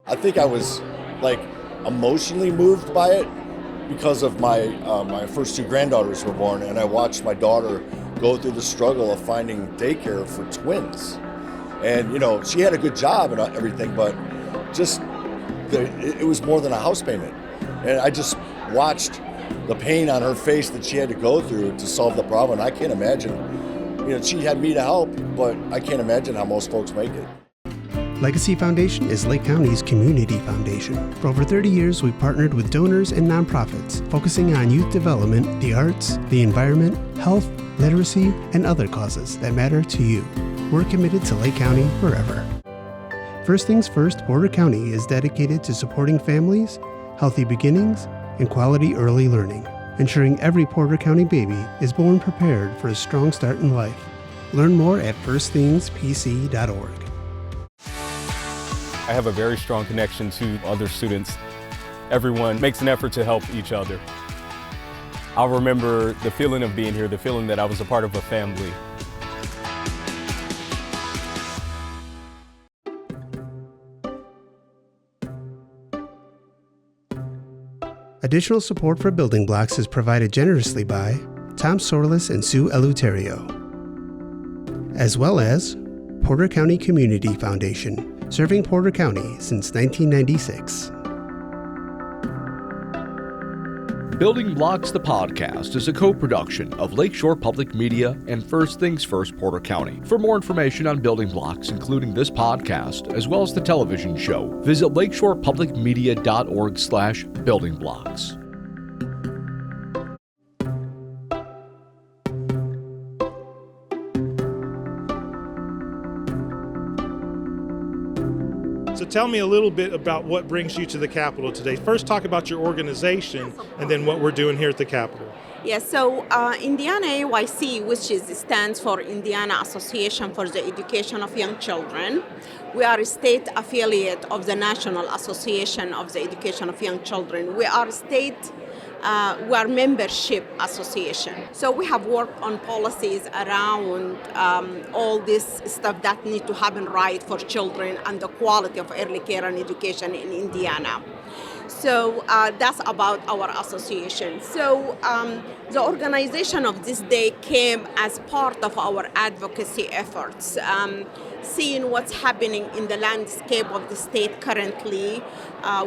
I think I was like emotionally moved by it because of my first two granddaughters were born, and I watched my daughter go through the struggle of finding daycare for twins. And she had a good job and everything, but just it was more than a house payment. And I just watched the pain on her face that she had to go through to solve the problem. I can't imagine. She had me to help, but I can't imagine how most folks make it. Legacy Foundation is Lake County's community foundation. For over 30 years, we've partnered with donors and nonprofits, focusing on youth development, the arts, the environment, health, literacy, and other causes that matter to you. We're committed to Lake County forever. First Things First Porter County is dedicated to supporting families, healthy beginnings, and quality early learning, ensuring every Porter County baby is born prepared for a strong start in life. Learn more at firstthingspc.org. I have a very strong connection to other students. Everyone makes an effort to help each other. I'll remember the feeling of being here, the feeling that I was a part of a family. Additional support for Building Blocks is provided generously by Tom Sorlis and Sue Eleuterio, as well as Porter County Community Foundation, serving Porter County since 1996. Building Blocks, the podcast, is a co-production of Lakeshore Public Media and First Things First Porter County. For more information on Building Blocks, including this podcast, as well as the television show, visit lakeshorepublicmedia.org/buildingblocks. So tell me a little bit about what brings you to the Capitol today. First, talk about your organization and then what we're doing here at the Capitol. Yes, so Indiana INAEYC, which stands for Indiana Association for the Education of Young Children. We are a state affiliate of the National Association of the Education of Young Children. We are membership association. So we have worked on policies around all this stuff that need to happen right for children and the quality of early care and education in Indiana. So that's about our association. So the organization of this day came as part of our advocacy efforts, seeing what's happening in the landscape of the state currently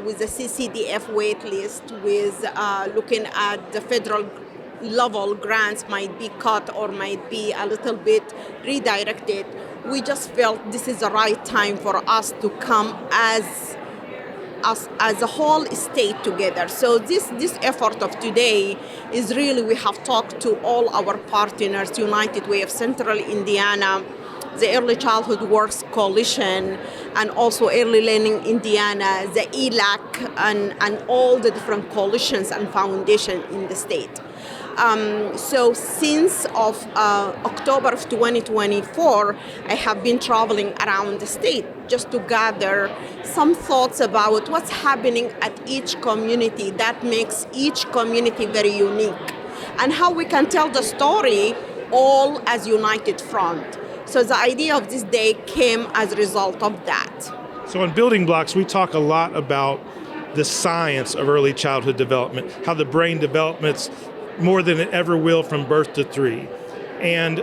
with the CCDF waitlist, with looking at the federal level grants might be cut or might be a little bit redirected. We just felt this is the right time for us to come as a whole state together. So this effort of today is really, we have talked to all our partners, United Way of Central Indiana, the Early Childhood Works Coalition, and also Early Learning Indiana, the ELAC, and all the different coalitions and foundations in the state. So since of October of 2024, I have been traveling around the state just to gather some thoughts about what's happening at each community that makes each community very unique, and how we can tell the story all as united front. So the idea of this day came as a result of that. So in Building Blocks, we talk a lot about the science of early childhood development, how the brain develops more than it ever will from birth to 3. And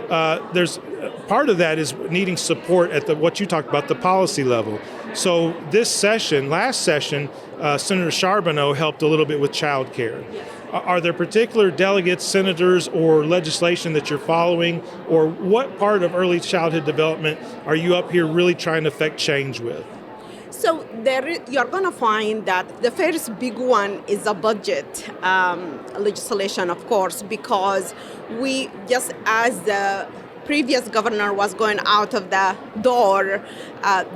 there's part of that is needing support at what you talked about, the policy level. So last session, Senator Charbonneau helped a little bit with childcare. Are there particular delegates, senators, or legislation that you're following, or what part of early childhood development are you up here really trying to affect change with? So you're going to find that the first big one is the budget legislation, of course, because we, just as the previous governor was going out of the door,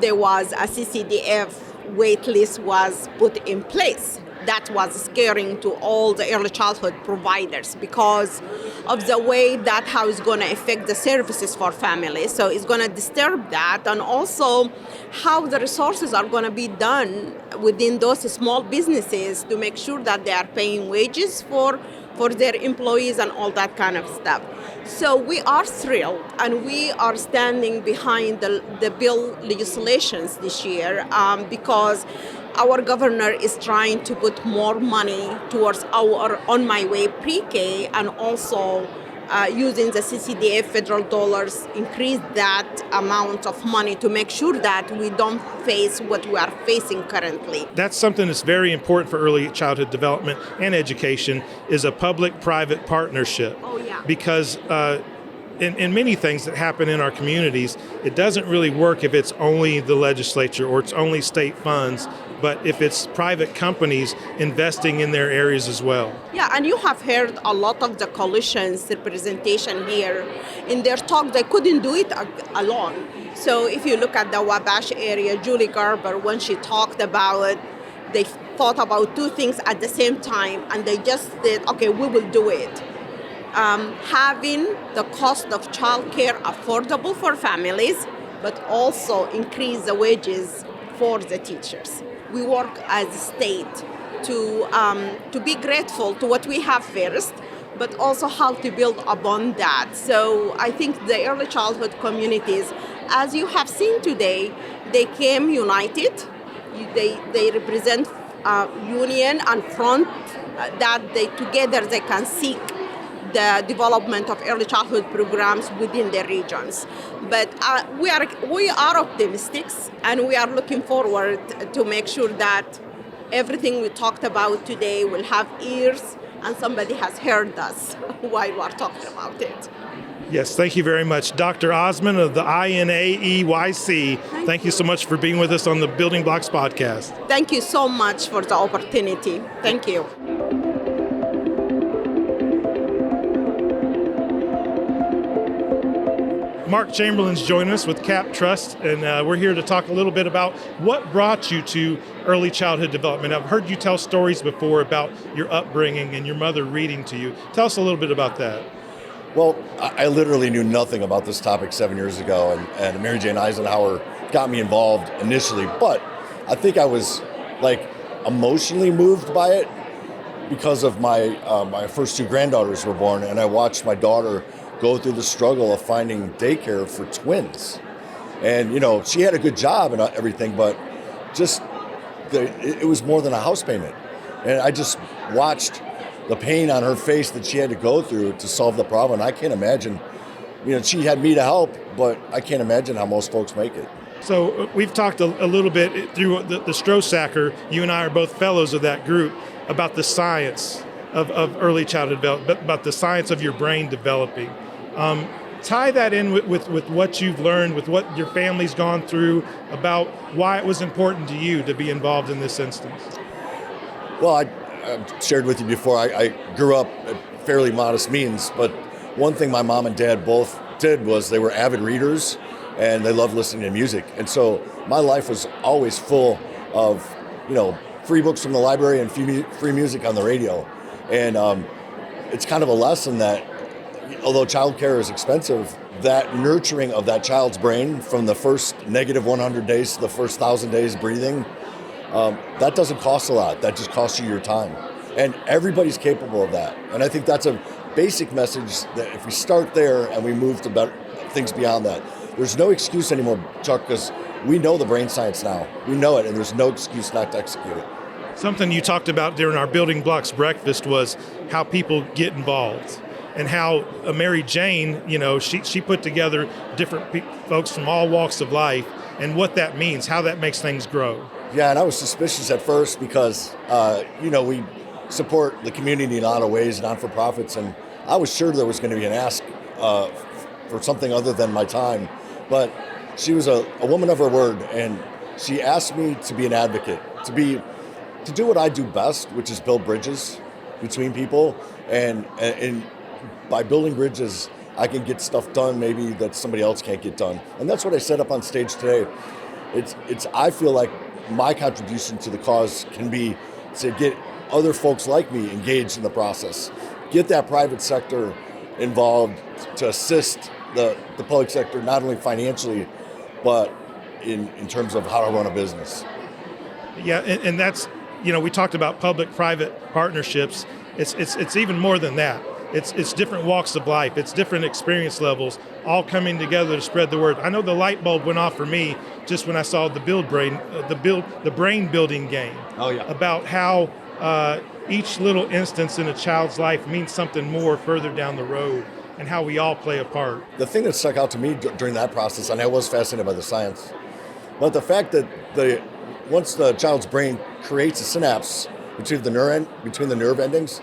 there was a CCDF wait list was put in place. That was scaring to all the early childhood providers because of the way that how it's going to affect the services for families. So it's going to disturb that, and also how the resources are going to be done within those small businesses to make sure that they are paying wages for their employees and all that kind of stuff. So we are thrilled, and we are standing behind the bill legislations this year because our governor is trying to put more money towards our On My Way pre-K, and also using the CCDF federal dollars, increase that amount of money to make sure that we don't face what we are facing currently. That's something that's very important for early childhood development and education, is a public-private partnership. Oh, yeah. Because in many things that happen in our communities, it doesn't really work if it's only the legislature or it's only state funds, but if it's private companies investing in their areas as well. Yeah, and you have heard a lot of the coalition's representation here. In their talk, they couldn't do it alone. So if you look at the Wabash area, Julie Garber, when she talked about it, they thought about two things at the same time, and they just said, okay, we will do it. Having the cost of childcare affordable for families, but also increase the wages for the teachers. We work as a state to be grateful to what we have first, but also how to build upon that. So I think the early childhood communities, as you have seen today, they came united. They represent union and front that together they can seek the development of early childhood programs within their regions. But we are optimistic, and we are looking forward to make sure that everything we talked about today will have ears and somebody has heard us while we're talking about it. Yes, thank you very much. Dr. Osman of the INAEYC, thank you so much for being with us on the Building Blocks podcast. Thank you so much for the opportunity. Thank you. Mark Chamberlain's joining us with CAP Trust, and we're here to talk a little bit about what brought you to early childhood development. I've heard you tell stories before about your upbringing and your mother reading to you. Tell us a little bit about that. Well, I literally knew nothing about this topic 7 years ago, and Mary Jane Eisenhower got me involved initially, but I think I was emotionally moved by it because of my first two granddaughters were born, and I watched my daughter go through the struggle of finding daycare for twins. And, she had a good job and everything, but just it was more than a house payment. And I just watched the pain on her face that she had to go through to solve the problem. I can't imagine, she had me to help, but I can't imagine how most folks make it. So we've talked a little bit through the Strosacker. You and I are both fellows of that group, about the science of early childhood development, about the science of your brain developing. Tie that in with what you've learned, with what your family's gone through, about why it was important to you to be involved in this instance. Well, I shared with you before, I grew up at fairly modest means, but one thing my mom and dad both did was they were avid readers, and they loved listening to music. And so my life was always full of, free books from the library and free music on the radio. And it's kind of a lesson that, although childcare is expensive, that nurturing of that child's brain from the first negative 100 days to the first 1,000 days breathing, that doesn't cost a lot. That just costs you your time. And everybody's capable of that. And I think that's a basic message, that if we start there and we move to things beyond that, there's no excuse anymore, Chuck, because we know the brain science now. We know it, and there's no excuse not to execute it. Something you talked about during our Building Blocks breakfast was how people get involved, and how Mary Jane, she put together different folks from all walks of life, and what that means, how that makes things grow. Yeah, and I was suspicious at first because, we support the community in a lot of ways, non-for-profits, and I was sure there was going to be an ask for something other than my time. But she was a woman of her word, and she asked me to be an advocate, to do what I do best, which is build bridges between people, and by building bridges, I can get stuff done maybe that somebody else can't get done. And that's what I set up on stage today. I feel like my contribution to the cause can be to get other folks like me engaged in the process, get that private sector involved to assist the public sector, not only financially, but in terms of how to run a business. Yeah, and that's, we talked about public-private partnerships. It's even more than that. It's different walks of life. It's different experience levels all coming together to spread the word. I know the light bulb went off for me just when I saw the brain building game. Oh, yeah. About how each little instance in a child's life means something more further down the road, and how we all play a part. The thing that stuck out to me during that process, and I was fascinated by the science, but the fact that once the child's brain creates a synapse between the nerve endings,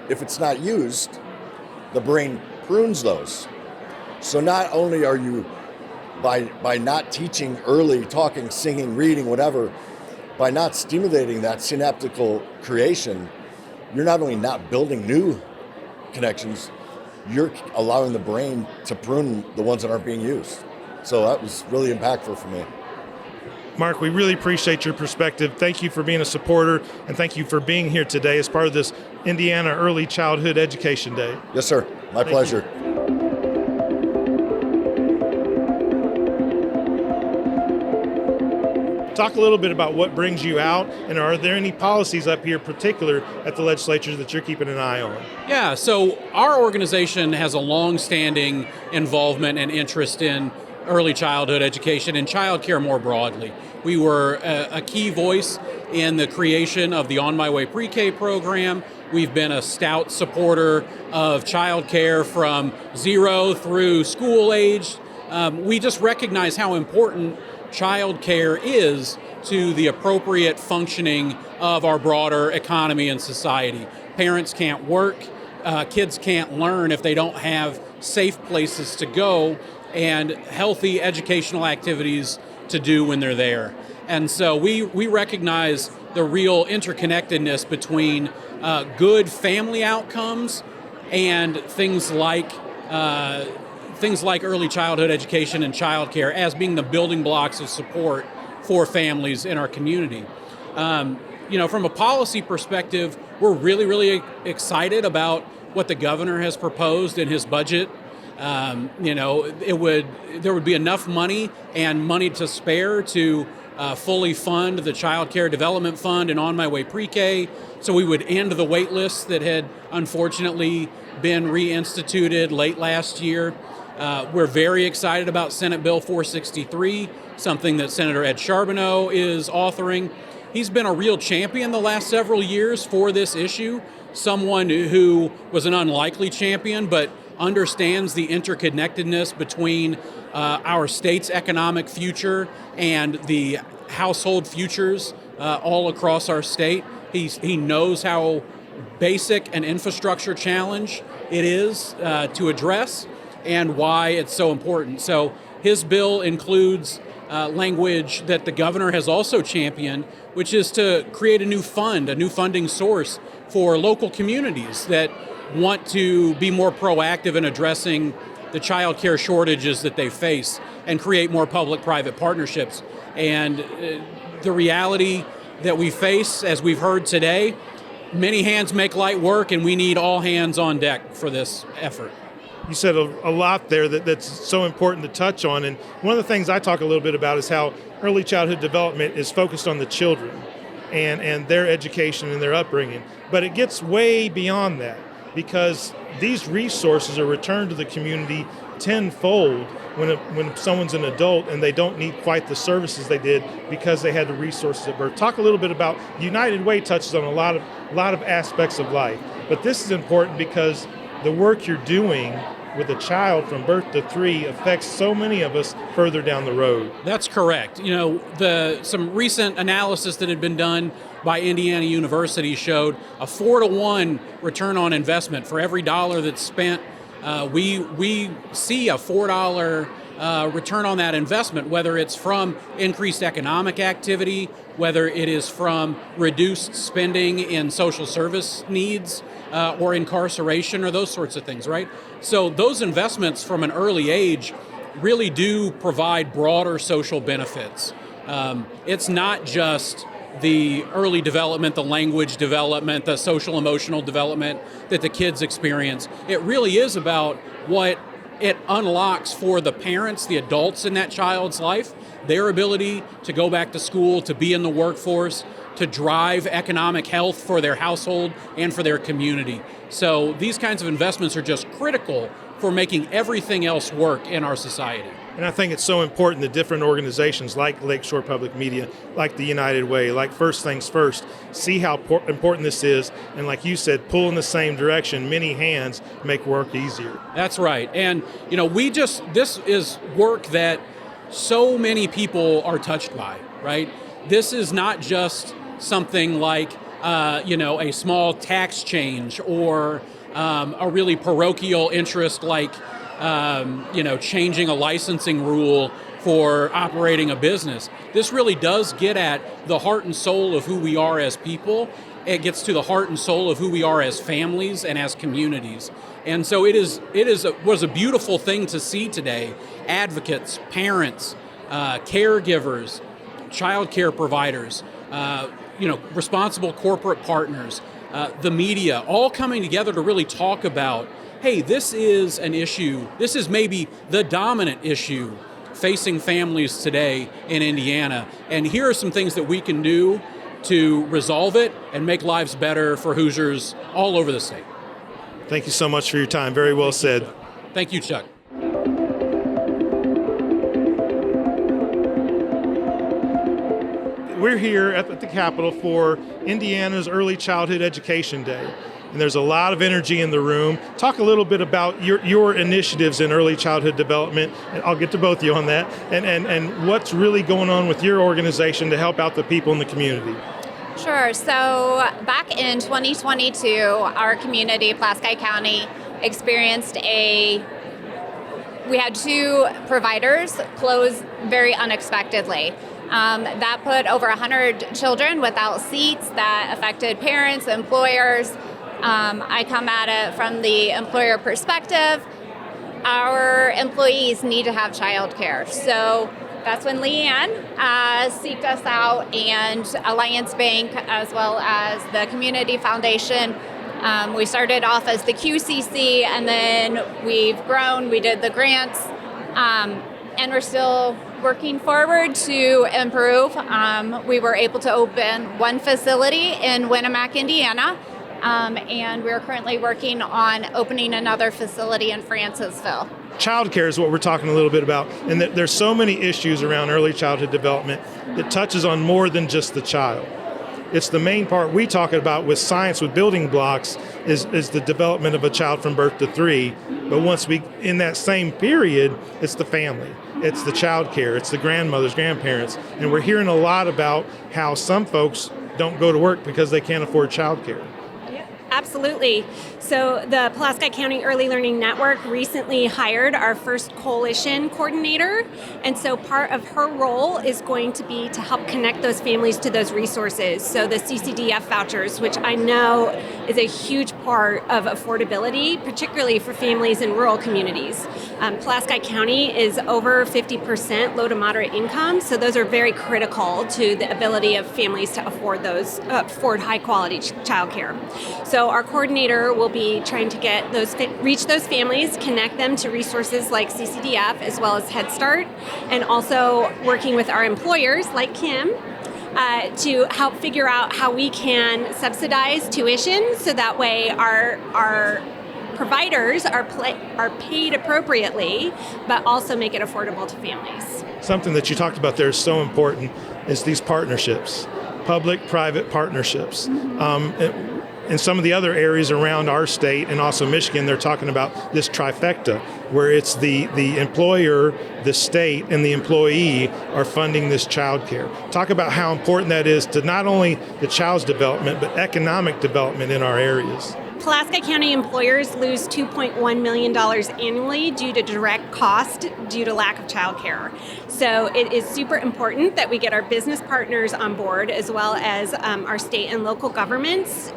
if it's not used, the brain prunes those. So not only are you, by not teaching early, talking, singing, reading, whatever, by not stimulating that synaptical creation, you're not only not building new connections, you're allowing the brain to prune the ones that aren't being used. So that was really impactful for me. Mark, we really appreciate your perspective. Thank you for being a supporter, and thank you for being here today as part of this Indiana Early Childhood Education Day. Yes, sir. My pleasure. Talk a little bit about what brings you out, and are there any policies up here particular at the legislature that you're keeping an eye on? Yeah, so our organization has a long-standing involvement and interest in early childhood education and childcare more broadly. We were a key voice in the creation of the On My Way Pre-K program. We've been a stout supporter of childcare from 0 through school age. We just recognize how important childcare is to the appropriate functioning of our broader economy and society. Parents can't work, kids can't learn if they don't have safe places to go and healthy educational activities to do when they're there. And so we recognize the real interconnectedness between good family outcomes and things like early childhood education and childcare as being the building blocks of support for families in our community. From a policy perspective, we're really, really excited about what the governor has proposed in his budget. There would be enough money and money to spare to fully fund the Child Care Development Fund and On My Way Pre-K. So we would end the wait lists that had unfortunately been reinstituted late last year. We're very excited about Senate Bill 463, something that Senator Ed Charbonneau is authoring. He's been a real champion the last several years for this issue, someone who was an unlikely champion, but understands the interconnectedness between our state's economic future and the household futures all across our state. He knows how basic an infrastructure challenge it is to address and why it's so important. So his bill includes language that the governor has also championed, which is to create a new fund, a new funding source for local communities that want to be more proactive in addressing the child care shortages that they face and create more public-private partnerships. And the reality that we face, as we've heard today, many hands make light work, and we need all hands on deck for this effort. You said a lot there that's so important to touch on, and one of the things I talk a little bit about is how early childhood development is focused on the children and their education and their upbringing. But it gets way beyond that, because these resources are returned to the community tenfold when someone's an adult and they don't need quite the services they did because they had the resources at birth. Talk a little bit about United Way touches on a lot of aspects of life, but this is important because the work you're doing with a child from birth to 3 affects so many of us further down the road. That's correct. Some recent analysis that had been done by Indiana University showed a 4-to-1 return on investment. For every dollar that's spent, we see a $4 return on that investment, whether it's from increased economic activity, whether it is from reduced spending in social service needs or incarceration or those sorts of things, right? So those investments from an early age really do provide broader social benefits. It's not just the early development, the language development, the social emotional development that the kids experience. It really is about what it unlocks for the parents, the adults in that child's life, their ability to go back to school, to be in the workforce, to drive economic health for their household and for their community. So these kinds of investments are just critical for making everything else work in our society. And I think it's so important that different organizations like Lakeshore Public Media, like the United Way, like First Things First, see how important this is. And like you said, pull in the same direction. Many hands make work easier. That's right. And, this is work that so many people are touched by, right? This is not just something like, a small tax change or a really parochial interest like, changing a licensing rule for operating a business. This really does get at the heart and soul of who we are as people. It gets to the heart and soul of who we are as families and as communities. And so it was a beautiful thing to see today. Advocates, parents, caregivers, childcare providers, responsible corporate partners, the media, all coming together to really talk about, hey, this is an issue. This is maybe the dominant issue facing families today in Indiana. And here are some things that we can do to resolve it and make lives better for Hoosiers all over the state. Thank you so much for your time. Very well said. Thank you, Chuck. We're here at the Capitol for Indiana's Early Childhood Education Day. And there's a lot of energy in the room. Talk a little bit about your initiatives in early childhood development, and I'll get to both of you on that, and what's really going on with your organization to help out the people in the community. Sure. So back in 2022, our community, Pulaski County, experienced we had 2 providers close very unexpectedly. That put over 100 children without seats. That affected parents, employers. I come at it from the employer perspective. Our employees need to have childcare. So that's when Leanne seeked us out, and Alliance Bank, as well as the Community Foundation. We started off as the QCC, and then we've grown. We did the grants, and we're still working forward to improve. We were able to open 1 facility in Winnemac, Indiana. And we're currently working on opening another facility in Francisville. Childcare is what we're talking a little bit about, and there's so many issues around early childhood development that touches on more than just the child. It's the main part we talk about with science, with building blocks, is the development of a child from birth to 3. But once in that same period, it's the family, it's the child care, it's the grandmothers, grandparents, and we're hearing a lot about how some folks don't go to work because they can't afford child care. Absolutely. So the Pulaski County Early Learning Network recently hired our first coalition coordinator. And so part of her role is going to be to help connect those families to those resources. So the CCDF vouchers, which I know is a huge part of affordability, particularly for families in rural communities. Pulaski County is over 50% low to moderate income. So those are very critical to the ability of families to afford high quality childcare. So our coordinator will be trying to reach those families, connect them to resources like CCDF as well as Head Start, and also working with our employers like Kim to help figure out how we can subsidize tuition so that way our providers are paid appropriately, but also make it affordable to families. Something that you talked about there is so important is these partnerships, public-private partnerships. In some of the other areas around our state and also Michigan, they're talking about this trifecta, where it's the employer, the state, and the employee are funding this child care. Talk about how important that is to not only the child's development, but economic development in our areas. Pulaski County employers lose $2.1 million annually due to direct cost due to lack of childcare. So it is super important that we get our business partners on board as well as our state and local governments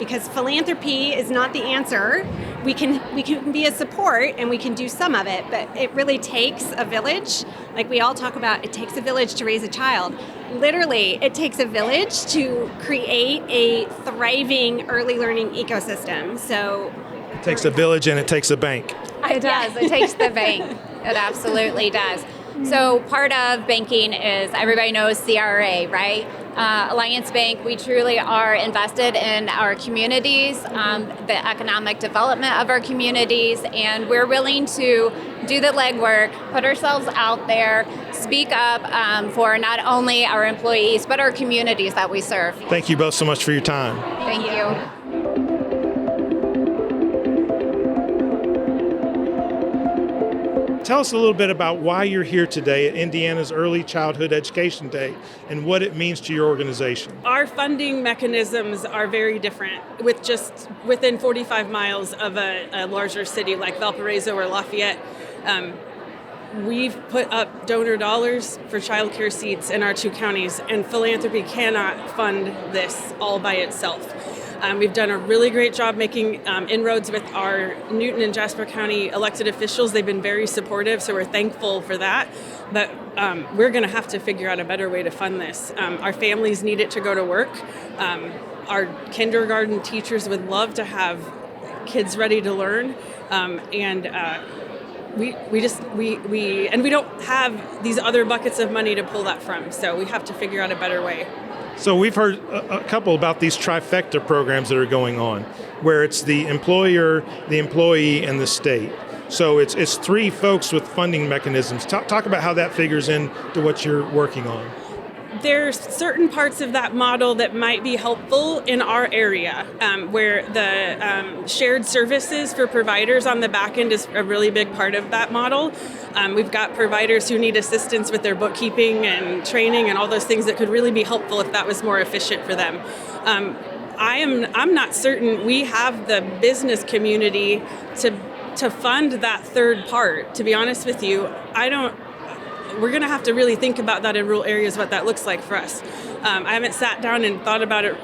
because philanthropy is not the answer. We can be a support and we can do some of it, but it really takes a village. Like we all talk about, it takes a village to raise a child. Literally, it takes a village to create a thriving early learning ecosystem. So it takes a village and it takes a bank. It does. It takes the bank. It absolutely does. So part of banking is, everybody knows CRA, right? Alliance Bank, we truly are invested in our communities, the economic development of our communities, and we're willing to do the legwork, put ourselves out there, speak up for not only our employees, but our communities that we serve. Thank you both so much for your time. Thank you. Tell us a little bit about why you're here today at Indiana's Early Childhood Education Day and what it means to your organization. Our funding mechanisms are very different. With just within 45 miles of a larger city like Valparaiso or Lafayette, we've put up donor dollars for childcare seats in our two counties, and philanthropy cannot fund this all by itself. We've done a really great job making inroads with our Newton and Jasper County elected officials. They've been very supportive, so we're thankful for that. But we're going to have to figure out a better way to fund this. Our families need it to go to work. Our kindergarten teachers would love to have kids ready to learn, and we don't have these other buckets of money to pull that from. So we have to figure out a better way. So we've heard a couple about these trifecta programs that are going on, where it's the employer, the employee, and the state. So it's three folks with funding mechanisms. Talk about how that figures into what you're working on. There's certain parts of that model that might be helpful in our area, where the shared services for providers on the back end is a really big part of that model. We've got providers who need assistance with their bookkeeping and training and all those things that could really be helpful if that was more efficient for them. I'm not certain we have the business community to fund that third part. To be honest with you, we're going to have to really think about that in rural areas, what that looks like for us. I haven't sat down and thought about it,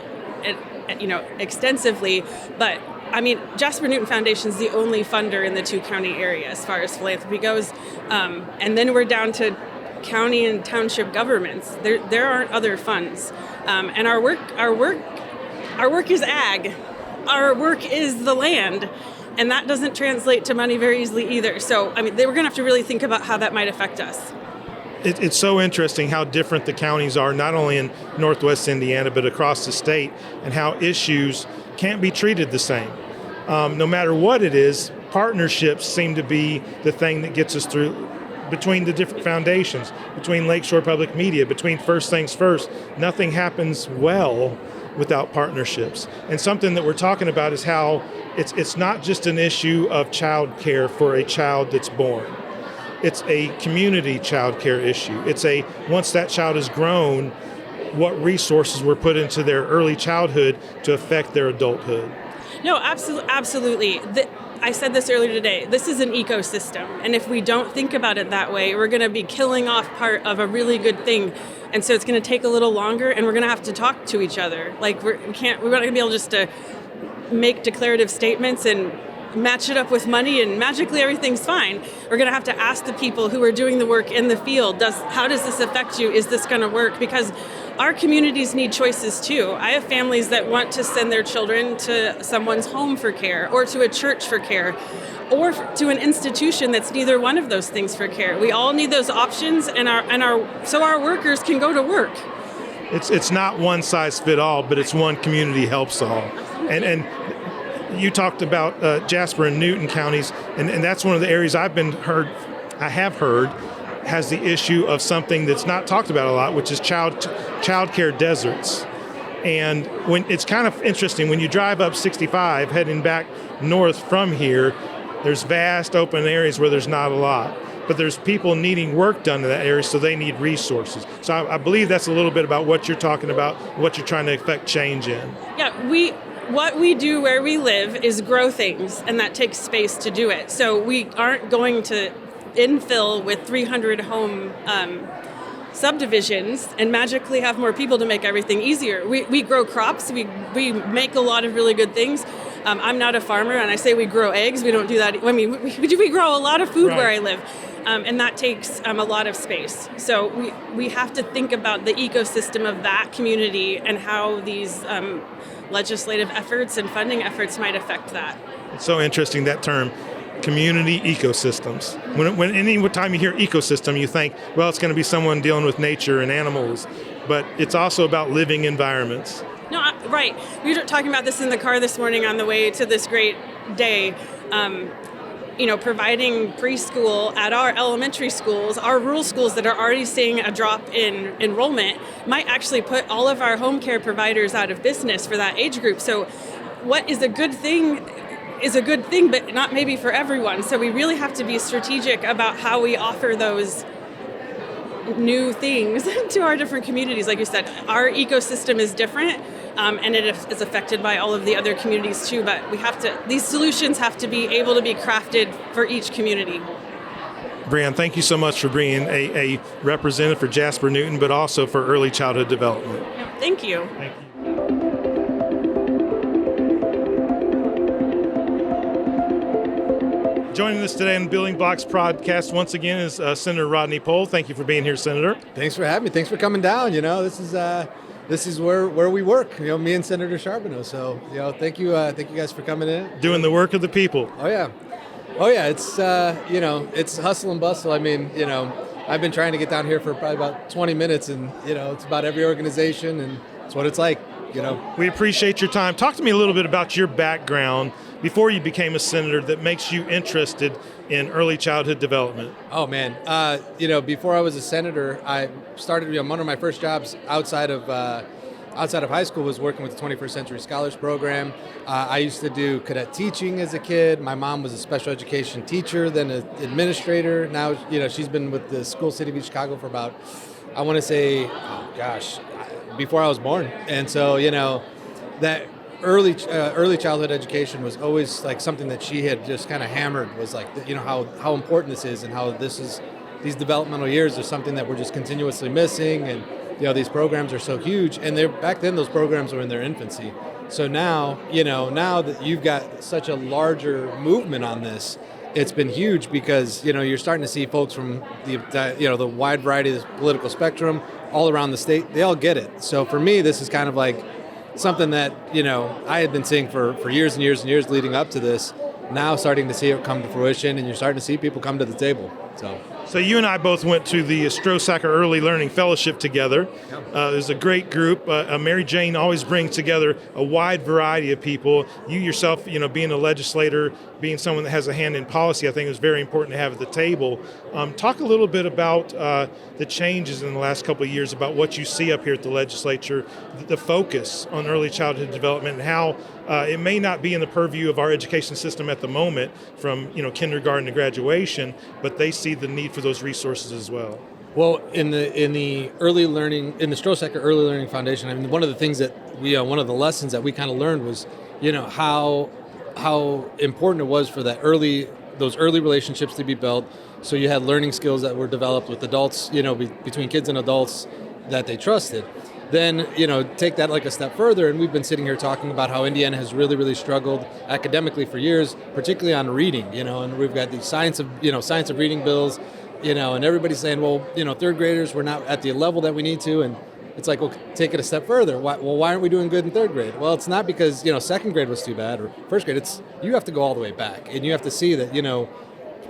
extensively, but I mean, Jasper Newton Foundation is the only funder in the two county area as far as philanthropy goes, and then we're down to county and township governments. There aren't other funds, and our work is ag. Our work is the land. And that doesn't translate to money very easily either. So, I mean, we're going to have to really think about how that might affect us. It's so interesting how different the counties are, not only in Northwest Indiana, but across the state, and how issues can't be treated the same. No matter what it is, partnerships seem to be the thing that gets us through between the different foundations, between Lakeshore Public Media, between First Things First. Nothing happens well without partnerships. And something that we're talking about is how it's not just an issue of child care for a child that's born. It's a community child care issue. It's once that child is grown, what resources were put into their early childhood to affect their adulthood. No, absolutely. I said this earlier today. This is an ecosystem. And if we don't think about it that way, we're going to be killing off part of a really good thing. And so it's going to take a little longer, and we're going to have to talk to each other. Like we're not going to be able just to make declarative statements and match it up with money and magically everything's fine. We're going to have to ask the people who are doing the work in the field, how does this affect you? Is this going to work? Because our communities need choices too. I have families that want to send their children to someone's home for care, or to a church for care, or to an institution that's neither one of those things for care. We all need those options, so our workers can go to work. It's not one size fit all, but it's one community helps all. And you talked about Jasper and Newton counties, and that's one of the areas I have heard has the issue of something that's not talked about a lot, which is child care deserts. And when it's kind of interesting, when you drive up 65 heading back north from here, there's vast open areas where there's not a lot. But there's people needing work done in that area, so they need resources. So I believe that's a little bit about what you're talking about, what you're trying to affect change in. Yeah, what we do where we live is grow things, and that takes space to do it. So we aren't going to infill with 300 home subdivisions and magically have more people to make everything easier. We grow crops, we make a lot of really good things. I'm not a farmer, and I say we grow eggs. We don't do that. I mean, we grow a lot of food where I live, and that takes a lot of space. So we have to think about the ecosystem of that community and how these legislative efforts and funding efforts might affect that. It's so interesting, that term, community ecosystems. When any time you hear ecosystem, you think, well, it's going to be someone dealing with nature and animals. but it's also about living environments. No, right. We were talking about this in the car this morning on the way to this great day. Providing preschool at our elementary schools, our rural schools that are already seeing a drop in enrollment might actually put all of our home care providers out of business for that age group. So what is a good thing is a good thing, but not maybe for everyone. So we really have to be strategic about how we offer those new things to our different communities. Like you said, our ecosystem is different, and it is affected by all of the other communities too, but these solutions have to be able to be crafted for each community. Brianne, thank you so much for being a representative for Jasper Newton, but also for early childhood development. Thank you. Thank you. Joining us today on Building Blocks podcast once again is Senator Rodney Pohl. Thank you for being here, Senator. Thanks for having me. Thanks for coming down. This is where we work. Me and Senator Charbonneau. So thank you guys for coming in. Doing the work of the people. Oh yeah. It's it's hustle and bustle. I've been trying to get down here for probably about 20 minutes, and it's about every organization, and it's what it's like. We appreciate your time. Talk to me a little bit about your background before you became a senator that makes you interested in early childhood development. Oh man, before I was a senator, I started. One of my first jobs outside of high school was working with the 21st Century Scholars Program. I used to do cadet teaching as a kid. My mom was a special education teacher, then an administrator. Now, she's been with the School City of Chicago for about, I want to say, before I was born. And so, that early childhood education was always like something that she had just kind of hammered, was like, how important this is, and how these developmental years are something that we're just continuously missing. And these programs are so huge, and back then those programs were in their infancy. So now, now that you've got such a larger movement on this, it's been huge, because you're starting to see folks from the wide variety of the political spectrum all around the state. They all get it. So for me, this is kind of like something that I had been seeing for years and years and years leading up to this. Now starting to see it come to fruition, and you're starting to see people come to the table. So you and I both went to the Strosacker Early Learning Fellowship together. There's a great group. Mary Jane always brings together a wide variety of people. You yourself, being a legislator, being someone that has a hand in policy, I think it was very important to have at the table. Talk a little bit about the changes in the last couple of years, about what you see up here at the legislature, the focus on early childhood development, and how it may not be in the purview of our education system at the moment, from kindergarten to graduation, but they see the need for those resources as well. Well, in the early learning, in the Strosacker Early Learning Foundation, one of the things that one of the lessons that we kind of learned was, how important it was for those early relationships to be built. So you had learning skills that were developed with adults, between kids and adults that they trusted. Then, take that like a step further, and we've been sitting here talking about how Indiana has really, really struggled academically for years, particularly on reading, and we've got these science of reading bills, and everybody's saying, well, third graders, we're not at the level that we need to, and it's like, well, take it a step further. Why aren't we doing good in third grade? Well, it's not because, second grade was too bad, or first grade. You have to go all the way back, and you have to see that,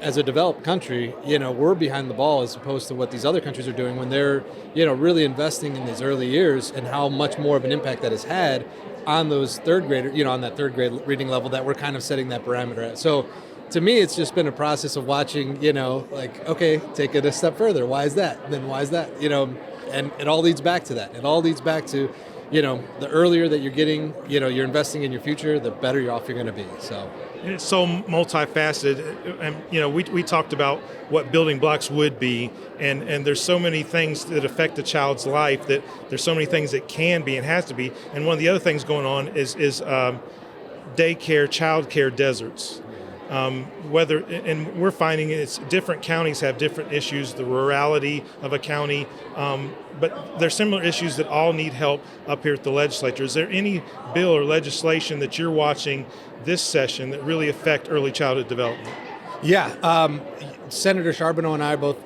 as a developed country, we're behind the ball as opposed to what these other countries are doing when they're, really investing in these early years, and how much more of an impact that has had on those third graders, on that third grade reading level that we're kind of setting that parameter at. So to me, it's just been a process of watching, okay, take it a step further. Why is that? Then why is that? And it all leads back to that. It all leads back to, the earlier that you're getting, you're investing in your future, the better off you're going to be. So it's so multifaceted, and we talked about what building blocks would be, and there's so many things that affect a child's life, that there's so many things that can be and has to be. And one of the other things going on is daycare, childcare deserts. And we're finding it's different counties have different issues, the rurality of a county, but there's similar issues that all need help up here at the legislature. Is there any bill or legislation that you're watching this session that really affect early childhood development? Yeah, Senator Charbonneau and I both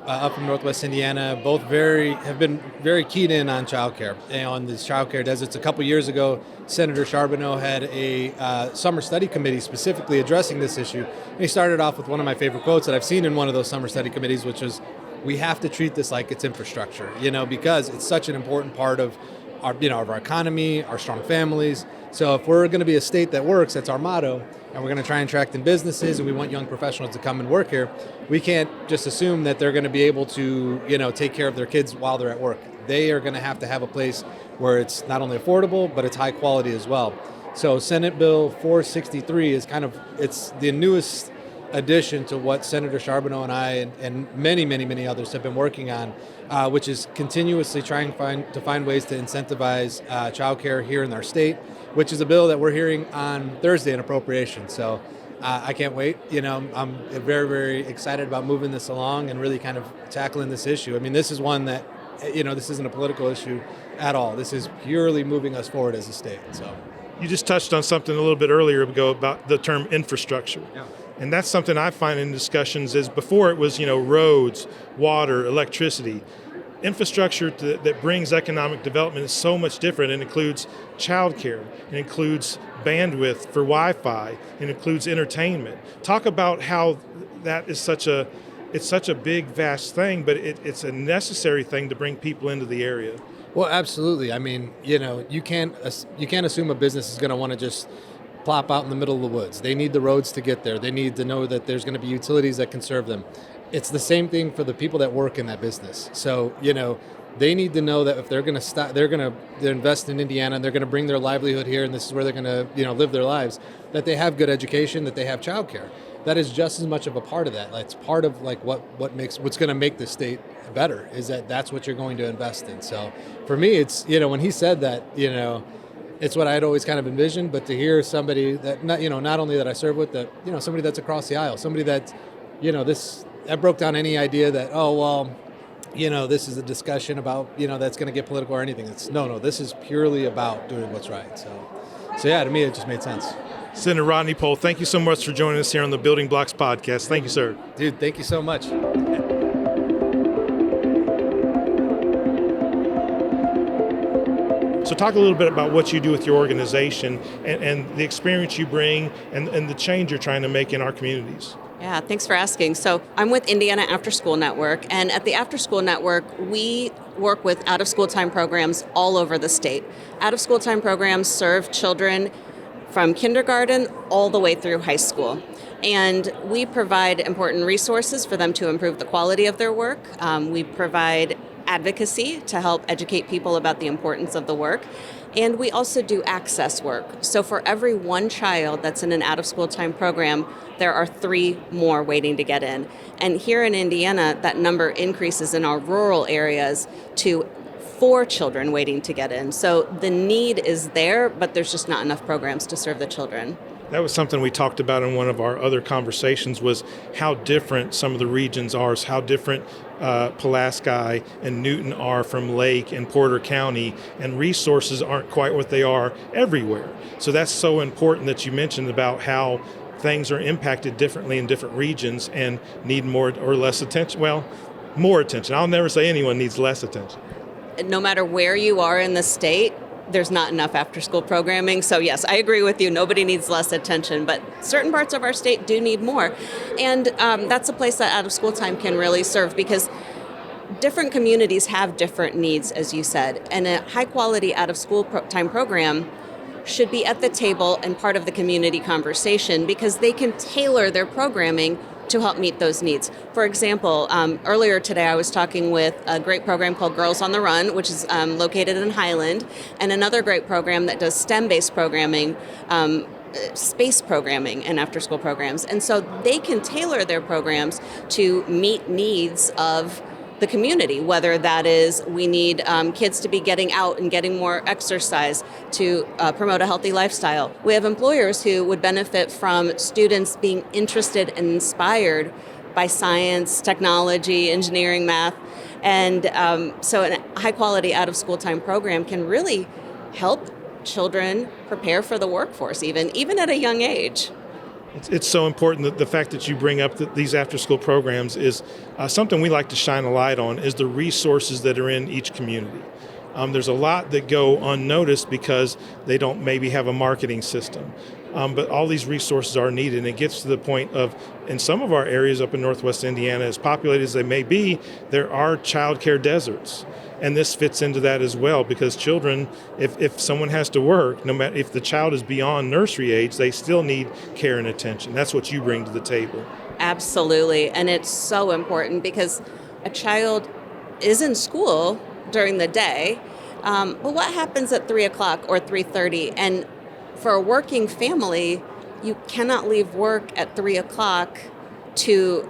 up from Northwest Indiana, have been very keyed in on childcare, on these childcare deserts. A couple years ago, Senator Charbonneau had a summer study committee specifically addressing this issue. And he started off with one of my favorite quotes that I've seen in one of those summer study committees, which was, we have to treat this like it's infrastructure, because it's such an important part of our, of our economy, our strong families. So if we're going to be a state that works, that's our motto, and we're going to try and attract in businesses, and we want young professionals to come and work here, we can't just assume that they're going to be able to, take care of their kids while they're at work. They are going to have a place where it's not only affordable, but it's high quality as well. So Senate Bill 463 is it's the newest addition to what Senator Charbonneau and I and many, many, many others have been working on, which is continuously trying to find ways to incentivize childcare here in our state, which is a bill that we're hearing on Thursday in appropriations. So I can't wait. I'm very, very excited about moving this along and really kind of tackling this issue. I mean, this is one that, this isn't a political issue at all. This is purely moving us forward as a state. So You just touched on something a little bit earlier ago about the term infrastructure. Yeah. And that's something I find in discussions is before it was, roads, water, electricity. Infrastructure that brings economic development is so much different. It includes childcare, it includes bandwidth for Wi-Fi, it includes entertainment. Talk about how that is such a big, vast thing, but it's a necessary thing to bring people into the area. Well, absolutely. I mean, you can't assume a business is going to want to just plop out in the middle of the woods. They need the roads to get there. They need to know that there's going to be utilities that can serve them. It's the same thing for the people that work in that business. So, they need to know that if they're going to they're going to invest in Indiana and they're going to bring their livelihood here and this is where they're going to, live their lives, that they have good education, that they have childcare. That is just as much of a part of that. It's part of what's going to make the state better is that's what you're going to invest in. So for me, it's, when he said that, it's what I had always kind of envisioned, but to hear somebody that, not only that I serve with, that, somebody that's across the aisle, somebody that, that broke down any idea that, this is a discussion about, that's going to get political or anything. It's no, this is purely about doing what's right. So yeah, to me, it just made sense. Senator Rodney Pohl, thank you so much for joining us here on the Building Blocks podcast. Thank you, sir. Dude, thank you so much. So talk a little bit about what you do with your organization and the experience you bring and the change you're trying to make in our communities. Yeah, thanks for asking. So I'm with Indiana After School Network, and at the After School Network, we work with out-of-school time programs all over the state. Out-of-school time programs serve children from kindergarten all the way through high school. And we provide important resources for them to improve the quality of their work. We provide advocacy to help educate people about the importance of the work. And we also do access work. So for every one child that's in an out-of-school time program, there are 3 more waiting to get in. And here in Indiana, that number increases in our rural areas to 4 children waiting to get in. So the need is there, but there's just not enough programs to serve the children. That was something we talked about in one of our other conversations was how different some of the regions are, how different Pulaski and Newton are from Lake and Porter County, and resources aren't quite what they are everywhere. So that's so important that you mentioned about how things are impacted differently in different regions and need more or less attention. Well, more attention. I'll never say anyone needs less attention. No matter where you are in the state, there's not enough after-school programming. So yes, I agree with you. Nobody needs less attention, but certain parts of our state do need more. And that's a place that out-of-school time can really serve because different communities have different needs, as you said. And a high-quality out-of-school time program should be at the table and part of the community conversation because they can tailor their programming to help meet those needs. For example, earlier today I was talking with a great program called Girls on the Run, which is located in Highland, and another great program that does STEM-based programming, space programming and after-school programs. And so they can tailor their programs to meet needs of the community, whether that is we need kids to be getting out and getting more exercise to promote a healthy lifestyle. We have employers who would benefit from students being interested and inspired by science, technology, engineering, math. And so a high-quality out-of-school time program can really help children prepare for the workforce, even at a young age. It's so important that the fact that you bring up these after-school programs is something we like to shine a light on is the resources that are in each community. There's a lot that go unnoticed because they don't maybe have a marketing system. but all these resources are needed. And it gets to the point of, in some of our areas up in Northwest Indiana, as populated as they may be, there are childcare deserts. And this fits into that as well, because children, if someone has to work, no matter if the child is beyond nursery age, they still need care and attention. That's what you bring to the table. Absolutely. And it's so important because a child is in school during the day, but what happens at 3 o'clock or 3:30? And for a working family, you cannot leave work at 3 o'clock to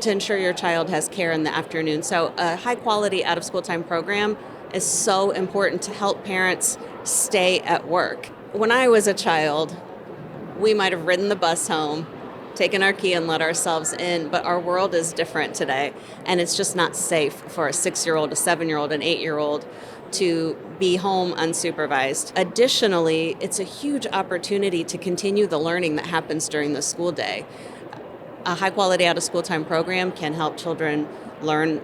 ensure your child has care in the afternoon. So a high quality out of school time program is so important to help parents stay at work. When I was a child, we might have ridden the bus home, taken our key and let ourselves in, but our world is different today, and it's just not safe for a 6-year-old, a 7-year-old, an 8-year-old to be home unsupervised. Additionally, it's a huge opportunity to continue the learning that happens during the school day. A high-quality out-of-school time program can help children learn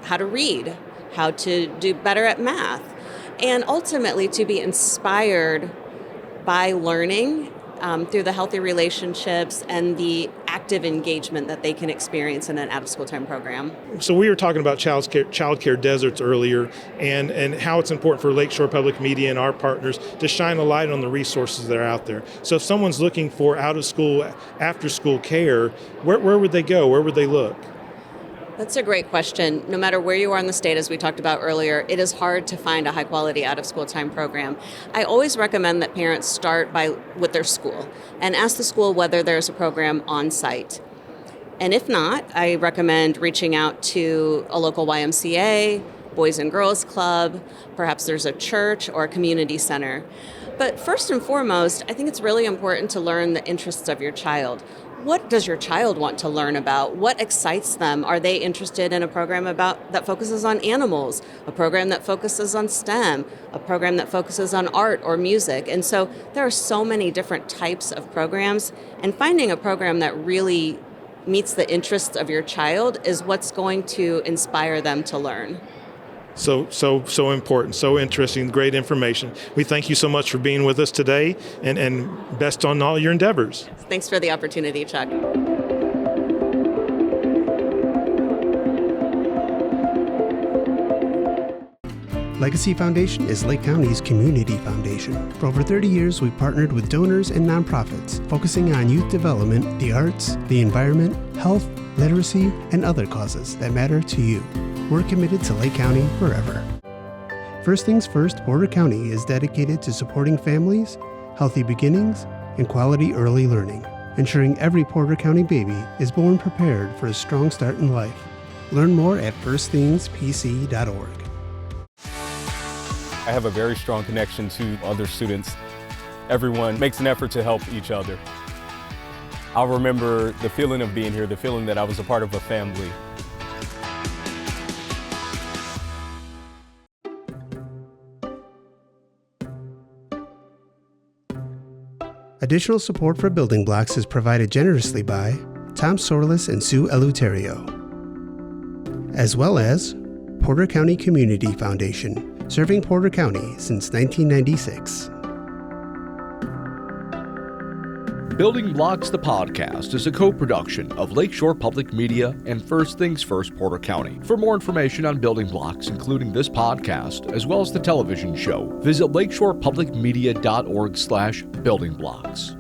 how to read, how to do better at math, and ultimately to be inspired by learning through the healthy relationships and the active engagement that they can experience in an out-of-school time program. So we were talking about childcare deserts earlier, and how it's important for Lakeshore Public Media and our partners to shine a light on the resources that are out there. So if someone's looking for out-of-school, after-school care, where would they go? Where would they look? That's a great question. No matter where you are in the state, as we talked about earlier, it is hard to find a high-quality out-of-school time program. I always recommend that parents start with their school and ask the school whether there's a program on site. And if not, I recommend reaching out to a local YMCA, Boys and Girls Club, perhaps there's a church or a community center. But first and foremost, I think it's really important to learn the interests of your child. What does your child want to learn about? What excites them? Are they interested in a program that focuses on animals, a program that focuses on STEM, a program that focuses on art or music? And so there are so many different types of programs, and finding a program that really meets the interests of your child is what's going to inspire them to learn. So important, so interesting, great information. We thank you so much for being with us today, and best on all your endeavors. Thanks for the opportunity, Chuck. Legacy Foundation is Lake County's community foundation. For over 30 years, we've partnered with donors and nonprofits, focusing on youth development, the arts, the environment, health, literacy, and other causes that matter to you. We're committed to Lake County forever. First Things First Porter County is dedicated to supporting families, healthy beginnings, and quality early learning, ensuring every Porter County baby is born prepared for a strong start in life. Learn more at firstthingspc.org. I have a very strong connection to other students. Everyone makes an effort to help each other. I'll remember the feeling of being here, the feeling that I was a part of a family. Additional support for Building Blocks is provided generously by Tom Sorlis and Sue Eleuterio, as well as Porter County Community Foundation, serving Porter County since 1996. Building Blocks the Podcast is a co-production of Lakeshore Public Media and First Things First Porter County. For more information on Building Blocks, including this podcast, as well as the television show, visit lakeshorepublicmedia.org/buildingblocks.